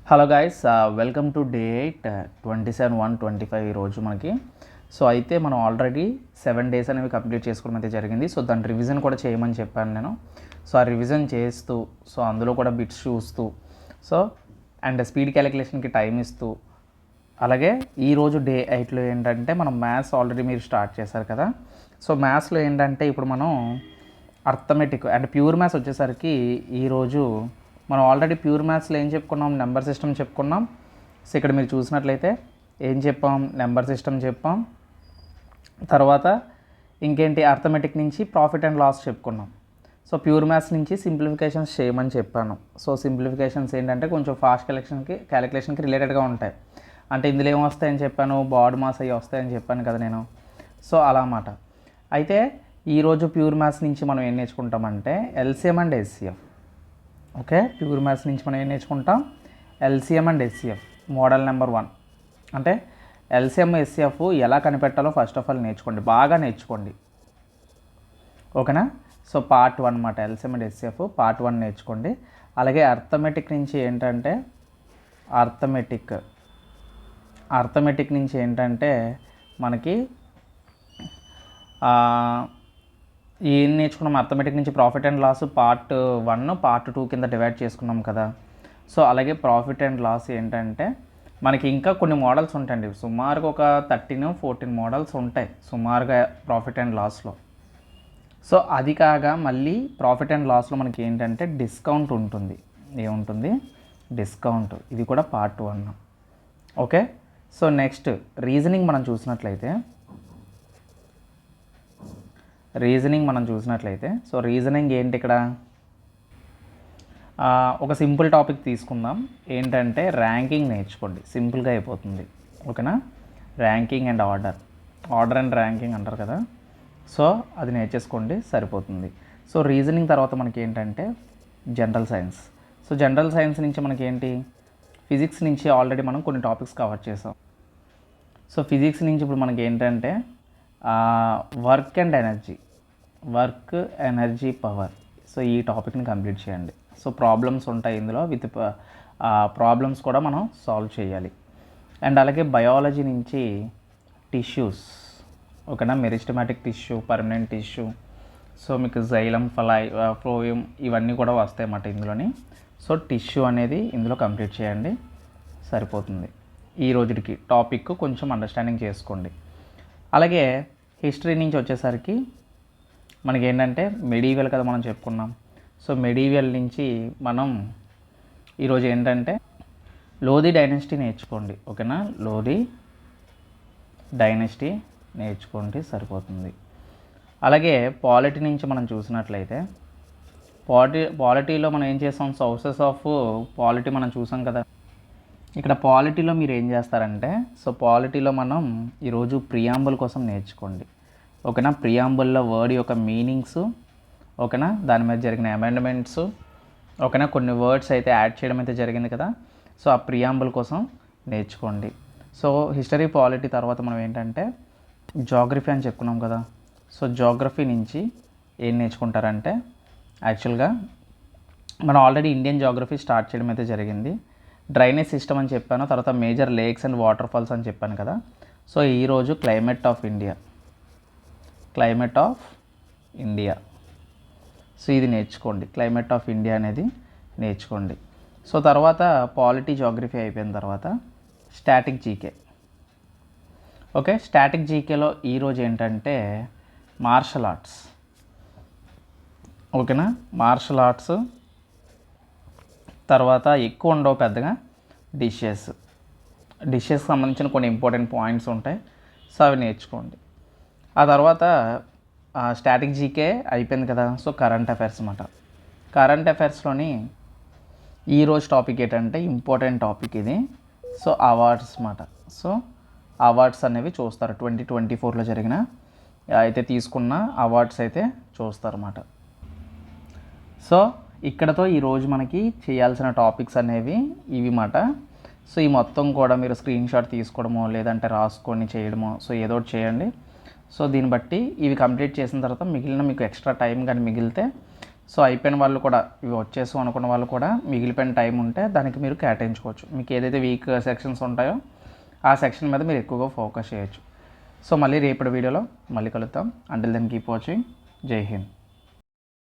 Hello guys, welcome to day 8 27/1/25 ఈరోజు మనకి. So అయితే మనం ఆల్రెడీ 7 డేస్ అనేవి కంప్లీట్ చేసుకోవడం అయితే జరిగింది. సో దాని రివిజన్ కూడా చేయమని చెప్పాను నేను. సో ఆ రివిజన్ చేస్తూ, సో అందులో కూడా బిట్స్ చూస్తూ, సో అండ్ స్పీడ్ క్యాలిక్యులేషన్కి టైం ఇస్తూ, అలాగే ఈరోజు డే 8లో ఏంటంటే మనం మ్యాథ్స్ ఆల్రెడీ మీరు స్టార్ట్ చేశారు కదా. సో మ్యాథ్స్లో ఏంటంటే ఇప్పుడు మనం అర్థమెటిక్ అండ్ ప్యూర్ మ్యాథ్స్ వచ్చేసరికి ఈరోజు మనం ఆల్రెడీ ప్యూర్ మ్యాథ్స్లో ఏం చెప్పుకున్నాం, నెంబర్ సిస్టమ్ చెప్పుకున్నాం. సో ఇక్కడ మీరు చూసినట్లయితే ఏం చెప్పాం, నెంబర్ సిస్టమ్ చెప్పాం. తర్వాత ఇంకేంటి, అర్థమెటిక్ నుంచి ప్రాఫిట్ అండ్ లాస్ చెప్పుకున్నాం. సో ప్యూర్ మ్యాథ్స్ నుంచి సింప్లిఫికేషన్స్ చేయమని చెప్పాను. సో సింప్లిఫికేషన్స్ ఏంటంటే కొంచెం ఫాస్ట్ క్యాలిక్యులేషన్కి రిలేటెడ్గా ఉంటాయి. అంటే ఇందులో ఏం వస్తాయని చెప్పాను, బాడ్ మాస్ అవి వస్తాయని చెప్పాను కదా నేను. సో అలా అన్నమాట. అయితే ఈరోజు ప్యూర్ మ్యాథ్స్ నుంచి మనం ఏం నేర్చుకుంటామంటే LCM and HCF. Okay, pure maths నుంచి మనం ఏం నేర్చుకుంటాం, LCM and HCF model number 1. అంటే ఎల్సిఎం హెచ్సిఎఫ్ ఎలా కనిపెట్టాలో ఫస్ట్ ఆఫ్ ఆల్ నేర్చుకోండి, బాగా నేర్చుకోండి. ఓకేనా. సో పార్ట్ 1 అన్నమాట, ఎల్సిఎం అండ్ హెచ్సిఎఫ్ పార్ట్ 1 నేర్చుకోండి. అలాగే అర్థమెటిక్ నుంచి ఏంటంటే అర్థమెటిక్ నుంచి ఏంటంటే మనకి ఏం నేర్చుకున్నాం, అర్థమెటిక్ నుంచి profit and loss part 1 part 2 కింద డివైడ్ చేసుకున్నాం కదా. సో అలాగే ప్రాఫిట్ అండ్ లాస్ ఏంటంటే మనకి ఇంకా కొన్ని మోడల్స్ ఉంటాయండి, సుమారుగా ఒక 13-14 మోడల్స్ ఉంటాయి సుమారుగా ప్రాఫిట్ అండ్ లాస్లో. సో అది కాగా మళ్ళీ ప్రాఫిట్ అండ్ లాస్లో మనకి ఏంటంటే డిస్కౌంట్ ఉంటుంది. ఏముంటుంది, డిస్కౌంట్. ఇది కూడా part 1. Okay. So next reasoning మనం చూసినట్లయితే సో రీజనింగ్ ఏంటి, ఇక్కడ ఒక సింపుల్ టాపిక్ తీసుకుందాం. ఏంటంటే ర్యాంకింగ్ నేర్చుకోండి, సింపుల్గా అయిపోతుంది. ఓకేనా. Ranking and order and ranking అంటారు కదా. సో అది నేర్చేసుకోండి, సరిపోతుంది. సో రీజనింగ్ తర్వాత మనకి ఏంటంటే general science. So general science నుంచి మనకి ఏంటి, ఫిజిక్స్ నుంచి ఆల్రెడీ మనం కొన్ని టాపిక్స్ కవర్ చేసాం. సో ఫిజిక్స్ నుంచి ఇప్పుడు మనకి ఏంటంటే వర్క్ ఎనర్జీ పవర్. సో ఈ టాపిక్ని కంప్లీట్ చేయండి. సో ప్రాబ్లమ్స్ ఉంటాయి ఇందులో, విత్ ప్రాబ్లమ్స్ కూడా మనం సాల్వ్ చేయాలి. అండ్ అలాగే బయాలజీ నుంచి టిష్యూస్. ఓకేనా, meristematic tissue, permanent tissue. So మీకు జైలం, ఫ్లోయం ఇవన్నీ కూడా వస్తాయి అన్నమాట ఇందులోని. సో టిష్యూ అనేది ఇందులో కంప్లీట్ చేయండి, సరిపోతుంది. ఈ రోజుకి టాపిక్ కొంచెం అండర్స్టాండింగ్ చేసుకోండి. అలాగే హిస్టరీ నుంచి వచ్చేసరికి మనకి ఏంటంటే మెడీవియల్ కదా మనం చెప్పుకున్నాం. సో మెడీవియల్ నుంచి మనం ఈరోజు ఏంటంటే లోధి డైనస్టీ నేర్చుకోండి. ఓకేనా, లోధి డైనస్టీ నేర్చుకోండి, సరిపోతుంది. అలాగే పాలిటీ నుంచి మనం చూసినట్లయితే పాలిటీలో మనం ఏం చేస్తాం, సోర్సెస్ ఆఫ్ పాలిటీ మనం చూసాం కదా. ఇక్కడ పాలిటీలో మీరు ఏం చేస్తారంటే, సో పాలిటీలో మనం ఈరోజు ప్రియాంబుల్ కోసం నేర్చుకోండి. ఓకేనా, ప్రియాంబుల్లో వర్డ్ యొక్క మీనింగ్స్, ఓకేనా, దాని మీద జరిగిన అమెండ్మెంట్స్, ఓకేనా, కొన్ని వర్డ్స్ అయితే యాడ్ చేయడం అయితే జరిగింది కదా. సో ఆ ప్రియాంబుల్ కోసం నేర్చుకోండి. సో హిస్టరీ, పాలిటీ తర్వాత మనం ఏంటంటే జాగ్రఫీ అని చెప్పుకున్నాం కదా. సో జాగ్రఫీ నుంచి ఏం నేర్చుకుంటారంటే, యాక్చువల్గా మనం ఆల్రెడీ ఇండియన్ జాగ్రఫీ స్టార్ట్ చేయడం అయితే జరిగింది. డ్రైనేజ్ సిస్టమ్ అని చెప్పాను, తర్వాత major lakes and waterfalls అని చెప్పాను కదా. సో ఈరోజు క్లైమేట్ ఆఫ్ ఇండియా. సో ఇది నేర్చుకోండి, క్లైమేట్ ఆఫ్ ఇండియా అనేది నేర్చుకోండి. సో తర్వాత పాలిటీ, జాగ్రఫీ అయిపోయిన తర్వాత స్టాటిక్ జీకే. ఓకే, స్టాటిక్ జీకేలో ఈరోజు ఏంటంటే మార్షల్ ఆర్ట్స్. ఓకేనా, మార్షల్ ఆర్ట్స్ తర్వాత ఎక్కువ ఉండవు పెద్దగా, డిషెస్ సంబంధించిన కొన్ని ఇంపార్టెంట్ పాయింట్స్ ఉంటాయి. సో అవి నేర్చుకోండి. ఆ తర్వాత స్టాటిక్ జీకే అయిపోయింది కదా. సో కరెంట్ అఫైర్స్ అన్నమాట. కరెంట్ అఫైర్స్లోని ఈరోజు టాపిక్ ఏంటంటే ఇంపార్టెంట్ టాపిక్ ఇది. సో అవార్డ్స్ అన్నమాట. సో అవార్డ్స్ అనేవి చూస్తారు, 2024లో జరిగిన అయితే తీసుకున్న అవార్డ్స్ అయితే చూస్తారన్నమాట. సో ఇక్కడతో ఈరోజు మనకి చేయాల్సిన టాపిక్స్ అనేవి ఇవి మాట. సో ఈ మొత్తం కూడా మీరు స్క్రీన్ షాట్ తీసుకోవడమో లేదంటే రాసుకొని చేయడమో, సో ఏదో ఒకటి చేయండి. సో దీన్ని బట్టి ఇవి కంప్లీట్ చేసిన తర్వాత మిగిలిన మీకు ఎక్స్ట్రా టైం కానీ మిగిలితే సో అయిపోయిన వాళ్ళు కూడా ఇవి వచ్చేసాం అనుకున్న వాళ్ళు కూడా మిగిలిపోయిన టైం ఉంటే దానికి మీరు కేటాయించుకోవచ్చు. మీకు ఏదైతే వీక్ సెక్షన్స్ ఉంటాయో ఆ సెక్షన్ మీద మీరు ఎక్కువగా ఫోకస్ చేయొచ్చు. సో మళ్ళీ రేపటి వీడియోలో మళ్ళీ కలుద్దాం. Until then keep watching. జై హింద్.